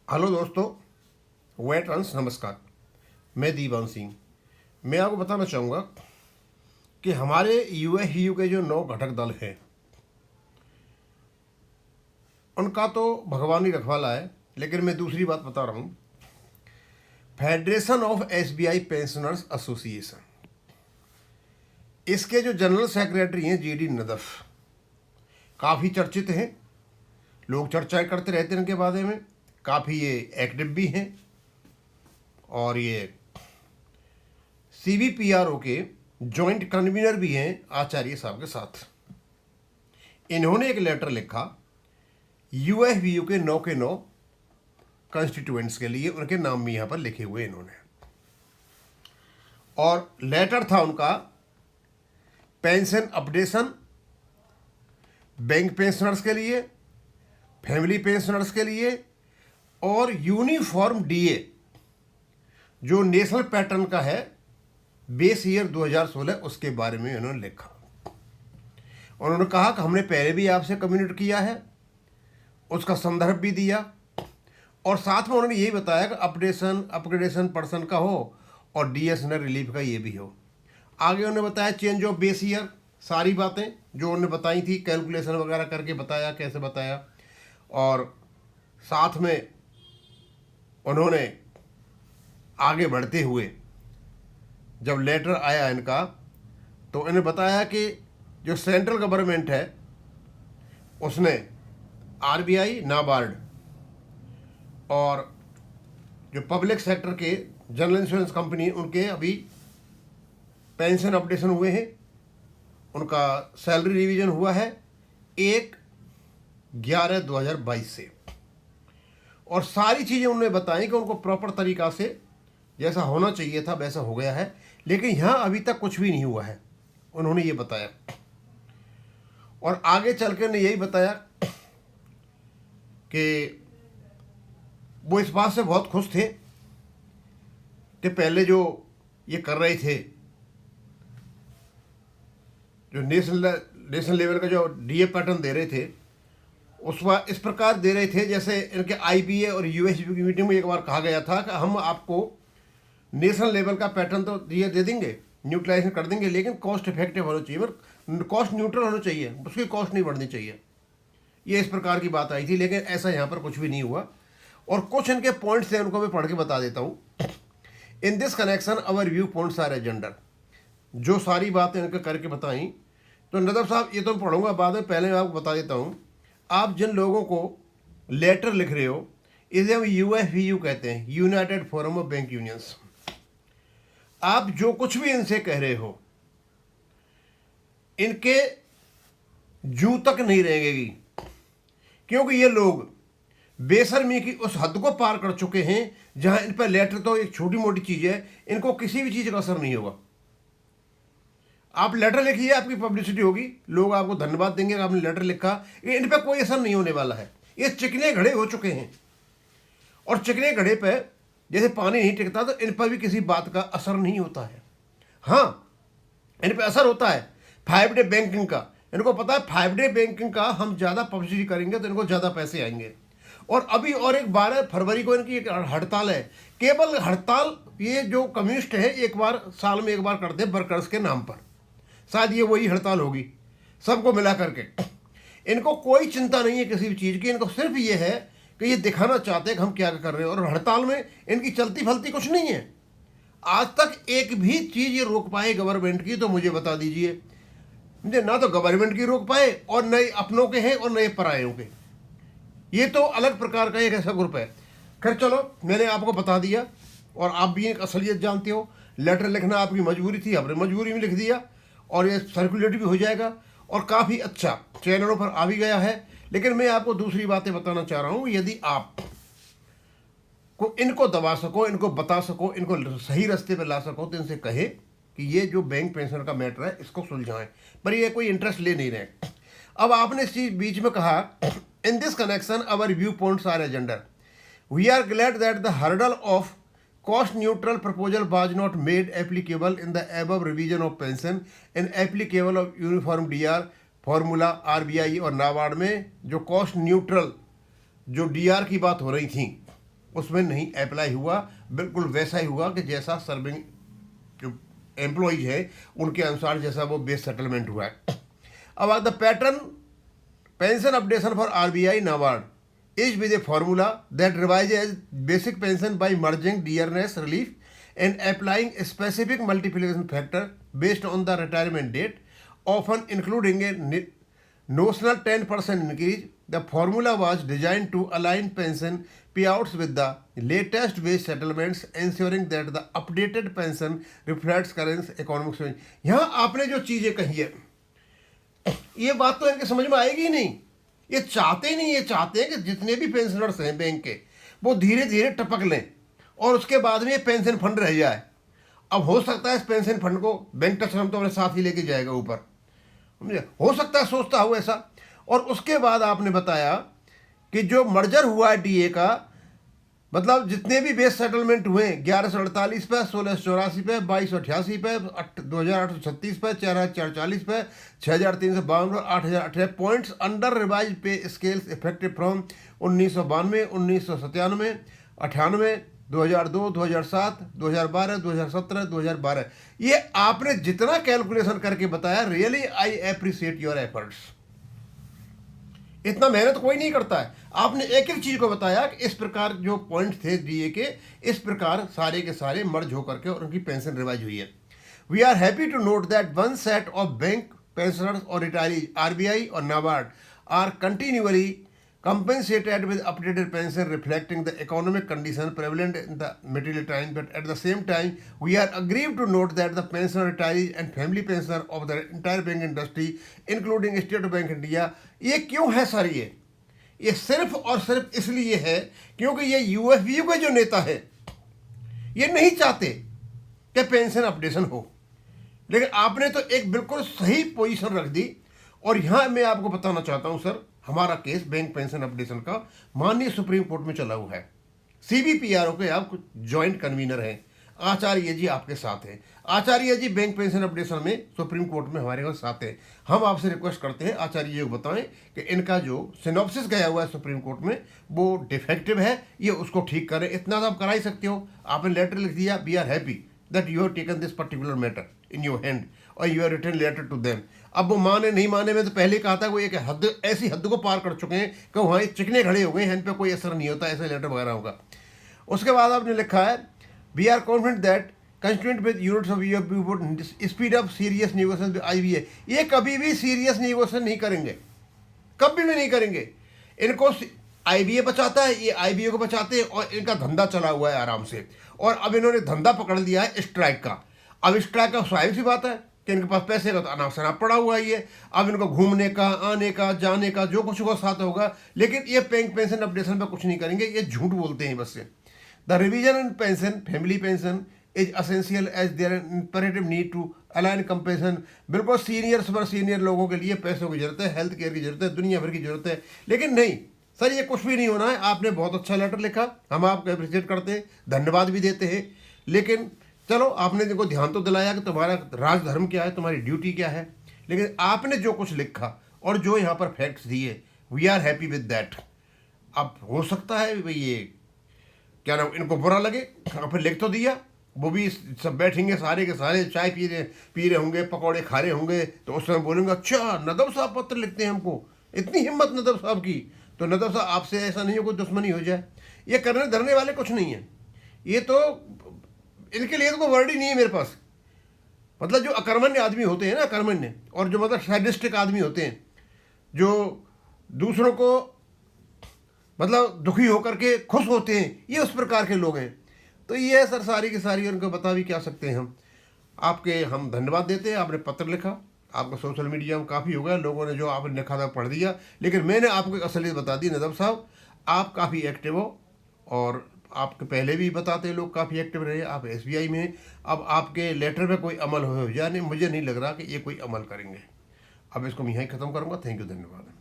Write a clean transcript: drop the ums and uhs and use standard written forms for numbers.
Hello दोस्तों, veterans नमस्कार। मैं दीवान सिंह। मैं आपको बताना चाहूँगा कि हमारे यूएसयू के जो 9 घटक दल हैं उनका तो भगवान ही रखवाला है, लेकिन मैं दूसरी बात बता रहा हूँ। Federation of SBI pensioners association, इसके जो जनरल सेक्रेटरी हैं जीडी नदफ, काफ़ी चर्चित हैं। लोग चर्चा करते रहते हैं इनके बारे में। काफ़ी ये एक्टिव भी हैं और ये सीबीपीआरओ के जॉइंट कन्वीनर भी हैं आचार्य साहब के साथ। इन्होंने एक लेटर लिखा यूएसबीयू के 9 कंस्टिट्यूएंट्स के लिए, उनके नाम भी यहाँ पर लिखे हुए इन्होंने। और लेटर था उनका पेंशन अपडेशन, बैंक पेंशनर्स के लिए, फैमिली पेंशनर्स के लिए और यूनिफॉर्म डीए जो नेशनल पैटर्न का है बेस ईयर 2016, उसके बारे में उन्होंने लिखा। उन्होंने कहा कि हमने पहले भी आपसे कम्युनिकेट किया है, उसका संदर्भ भी दिया और साथ में उन्होंने यही बताया कि अपग्रेडेशन पर्सन का हो और डीएसएनआर रिलीफ का ये भी हो। आगे उन्होंने बताया चेंज ऑफ बेस ईयर, सारी बातें जो उन्होंने बताई थी, कैलकुलेशन वगैरह करके बताया कैसे बताया। और साथ में उन्होंने आगे बढ़ते हुए जब लेटर आया इनका, तो इन्हें बताया कि जो सेंट्रल गवर्नमेंट है उसने आरबीआई, नाबार्ड और जो पब्लिक सेक्टर के जनरल इंश्योरेंस कंपनी, उनके अभी पेंशन अपडेशन हुए हैं, उनका सैलरी रिवीजन हुआ है 1/11/2022 से। और सारी चीज़ें उन्होंने बताई कि उनको प्रॉपर तरीक़ा से जैसा होना चाहिए था वैसा हो गया है, लेकिन यहाँ अभी तक कुछ भी नहीं हुआ है, उन्होंने ये बताया। और आगे चल के उन्होंने यही बताया कि वो इस बात से बहुत खुश थे कि पहले जो ये कर रहे थे, जो नेशनल लेवल का जो डीए पैटर्न दे रहे थे, उस बार इस प्रकार दे रहे थे जैसे इनके आईबीए और यूएसबी की मीटिंग में एक बार कहा गया था कि हम आपको नेशनल लेवल का पैटर्न तो ये दे देंगे, न्यूट्रलाइजेशन कर देंगे, लेकिन कॉस्ट इफेक्टिव होना चाहिए, मतलब कॉस्ट न्यूट्रल होना चाहिए, उसकी कॉस्ट नहीं बढ़नी चाहिए। ये इस प्रकार की बात आई थी, लेकिन ऐसा यहाँ पर कुछ भी नहीं हुआ। और कुछ इनके पॉइंट्स हैं, उनको मैं पढ़ के बता देता हूँ। In this connection our view points are agenda, जो सारी बातें इनके करके बताई। तो नदफ साहब, ये तो मैं पढ़ूंगा बाद में, पहले मैं आपको बता देता हूँ। आप जिन लोगों को लेटर लिख रहे हो, इसे हम यूएफबीयू कहते हैं, United forum of bank unions. आप जो कुछ भी इनसे कह रहे हो, इनके जू तक नहीं रहेगी, क्योंकि ये लोग बेशर्मी की उस हद को पार कर चुके हैं जहां इन पर लेटर तो एक छोटी मोटी चीज है, इनको किसी भी चीज का असर नहीं होगा। आप लेटर लिखिए, आपकी पब्लिसिटी होगी, लोग आपको धन्यवाद देंगे कि आपने लेटर लिखा, इन पर कोई असर नहीं होने वाला है। ये चिकने घड़े हो चुके हैं, और चिकने घड़े पे जैसे पानी नहीं टिकता, तो इन पर भी किसी बात का असर नहीं होता है। हाँ, इन पर असर होता है 5 डे बैंकिंग का। इनको पता है 5 डे बैंकिंग का हम ज़्यादा पब्लिसिटी करेंगे तो इनको ज़्यादा पैसे आएंगे। और अभी और एक 12 फरवरी को इनकी एक हड़ताल है, केवल हड़ताल। ये जो कम्युनिस्ट है एक बार साल में एक बार करते हैं वर्कर्स के नाम पर, शायद ये वही हड़ताल होगी सबको मिला करके। इनको कोई चिंता नहीं है किसी भी चीज़ की, इनको सिर्फ ये है कि ये दिखाना चाहते हैं कि हम क्या कर रहे हैं। और हड़ताल में इनकी चलती फलती कुछ नहीं है। आज तक एक भी चीज़ ये रोक पाए गवर्नमेंट की तो मुझे बता दीजिए। ना तो गवर्नमेंट की रोक पाए, और नए अपनों के हैं और नए परायों के। ये तो अलग प्रकार का एक ऐसा ग्रुप है। खैर चलो, मैंने आपको बता दिया, और आप भी एक असलियत जानते हो। लेटर लिखना आपकी मजबूरी थी, आपने मजबूरी में लिख दिया, और ये सर्कुलेट भी हो जाएगा और काफ़ी अच्छा चैनलों पर आ भी गया है। लेकिन मैं आपको दूसरी बातें बताना चाह रहा हूँ। यदि आप को इनको दबा सको, इनको बता सको, इनको सही रास्ते पर ला सको, तो इनसे कहे कि ये जो बैंक पेंशन का मैटर है इसको सुलझाएं, पर ये कोई इंटरेस्ट ले नहीं रहे। अब आपने इस चीज बीच में कहा, in this connection our view points are agenda, we are glad that the hurdle of cost neutral proposal was not made applicable in the above revision of pension in applicable of uniform DR formula RBI और नाबार्ड में जो cost neutral जो D R की बात हो रही थी, उसमें नहीं अप्लाई हुआ, बिल्कुल वैसा ही हुआ कि जैसा सर्विंग जो एम्प्लॉइज है उनके अनुसार जैसा वो बेस सेटलमेंट हुआ है। अब the pattern pension updation for RBI NABARD is with a formula that revises basic pension by merging dearness relief and applying a specific multiplication factor based on the retirement date, often including a notional 10% increase. The formula was designed to align pension payouts with the latest wage settlements, ensuring that the updated pension reflects current economic situation. यहाँ आपने जो चीज़ें कही है ये बात तो इनके समझ में आएगी ही नहीं। ये चाहते ही नहीं, ये चाहते हैं कि जितने भी पेंशनर्स हैं बैंक के वो धीरे धीरे टपक लें और उसके बाद में ये पेंशन फंड रह जाए। अब हो सकता है इस पेंशन फंड को बैंक टचरम तो अपने साथ ही लेके जाएगा ऊपर, समझे, हो सकता है सोचता हो ऐसा। और उसके बाद आपने बताया कि जो मर्जर हुआ है डीए का, मतलब जितने भी बेस सेटलमेंट हुए 1148 पे, 1684 पे, 2288 पे, 2836 पे, 4040 पे, 6352 और 8018 पॉइंट्स अंडर रिवाइज पे स्केल्स इफेक्टिव फ्रॉम 1992, 1997, 98, 2002, 2007, 2012, 2017, 2012। ये आपने जितना कैलकुलेशन करके बताया, really I appreciate your efforts. इतना मेहनत कोई नहीं करता है। आपने एक एक चीज को बताया कि इस प्रकार जो पॉइंट थे डीए के, इस प्रकार सारे के सारे मर्ज होकर के और उनकी पेंशन रिवाइज हुई है। We are happy to note that one set of bank pensioners और रिटायरीज आरबीआई और NABARD are continuously compensated with updated pension reflecting the economic condition prevalent in the material time, but at the same time we are aggrieved to note that the pensioner, retirees and family pensioner of the entire bank industry including State Bank India, ये क्यों है sir? ये सिर्फ और सिर्फ इसलिए है क्योंकि ये यूएफबीयू के जो नेता है ये नहीं चाहते कि पेंशन अपडेशन हो, लेकिन आपने तो एक बिल्कुल सही पोजीशन रख दी। और यहाँ मैं आपको बताना चाहता हूँ सर, हमारा केस बैंक पेंशन अपडेशन का माननीय सुप्रीम कोर्ट में चला हुआ है। सीबीपीआरओ के आप जॉइंट कन्वीनर हैं, आचार्य जी आपके साथ हैं। आचार्य जी बैंक पेंशन अपडेशन में सुप्रीम कोर्ट में हमारे साथ हैं। हम आपसे रिक्वेस्ट करते हैं आचार्य जी को बताएं कि इनका जो सिनॉप्सिस गया हुआ है सुप्रीम कोर्ट में वो डिफेक्टिव है, ये उसको ठीक करें। इतना तो आप करा ही सकते हो। आपने लेटर लिख दिया, we are happy that you have taken this particular matter in your hand और you are written letter to them. अब वो माने नहीं माने, में तो पहले कहा था वो एक हद, ऐसी हद को पार कर चुके हैं कि वहाँ चिकने खड़े हो गए हैं, इन पर कोई असर नहीं होता, ऐसे लेटर वगैरह होगा। उसके बाद आपने लिखा है we are confident that constituent with units of UFB would speed up serious negotiation with IBA. ये कभी भी सीरियस नेगोशिएशन नहीं करेंगे, कभी भी नहीं करेंगे। इनको आईबीए बचाता है, ये आईबीए को बचाते हैं और इनका धंधा चला हुआ है आराम से। और अब इन्होंने धंधा पकड़ लिया है स्ट्राइक का। अब स्ट्राइक का स्वाभाविक सी बात है कि इनके पास पैसे का तो अनाप शनाप पड़ा हुआ है ये। अब इनको घूमने का, आने का, जाने का जो कुछ होगा साथ होगा, लेकिन ये बैंक पेंशन अपडेशन पर कुछ नहीं करेंगे, ये झूठ बोलते हैं बस से। The revision in pension, family pension is essential as there imperative need to align compensation. बिल्कुल सीनियर सुपर सीनियर लोगों के लिए पैसों की जरूरत है, हेल्थ केयर की जरूरत है, दुनिया भर की जरूरत है। लेकिन नहीं सर, ये कुछ भी नहीं होना है। आपने बहुत अच्छा लेटर लिखा, हम आपको अप्रिशिएट करते हैं, धन्यवाद भी देते हैं। लेकिन चलो, आपने इनको ध्यान तो दिलाया कि तुम्हारा राजधर्म क्या है, तुम्हारी ड्यूटी क्या है। लेकिन आपने जो कुछ लिखा और जो यहाँ पर फैक्ट्स दिए, we are happy with that. अब हो सकता है भाई ये क्या नाम इनको बुरा लगे, फिर लिख तो दिया, वो भी सब बैठेंगे सारे के सारे, चाय पी रहे होंगे, पकौड़े खा रहे होंगे, तो उस समय बोलेंगे अच्छा नदब साहब पत्र लिखते हैं हमको, इतनी हिम्मत नदब साहब की। तो नदब साहब आपसे ऐसा नहीं हो कोई दुश्मनी हो जाए। ये करने धरने वाले कुछ नहीं है, ये तो इनके लिए तो कोई वर्ड ही नहीं है मेरे पास। मतलब जो अकर्मण्य आदमी होते हैं ना, अकर्मण्य, और जो मतलब सैडिस्टिक आदमी होते हैं, जो दूसरों को मतलब दुखी होकर के खुश होते हैं, ये उस प्रकार के लोग हैं। तो ये सर सारी की सारी उनको बता भी क्या सकते हैं हम। आपके हम धन्यवाद देते हैं, आपने पत्र लिखा, आपका सोशल मीडिया में काफ़ी हो गया, लोगों ने जो आपने लिखा था पढ़ दिया। लेकिन मैंने आपको एक असलियत बता दी नदब साहब, आप काफ़ी एक्टिव हो और आपके पहले भी बताते लोग काफ़ी एक्टिव रहे, आप एसबीआई में। अब आपके लेटर पे कोई अमल हो जाए, मुझे नहीं लग रहा कि ये कोई अमल करेंगे। अब इसको मैं यहीं ख़त्म करूँगा। थैंक यू, धन्यवाद।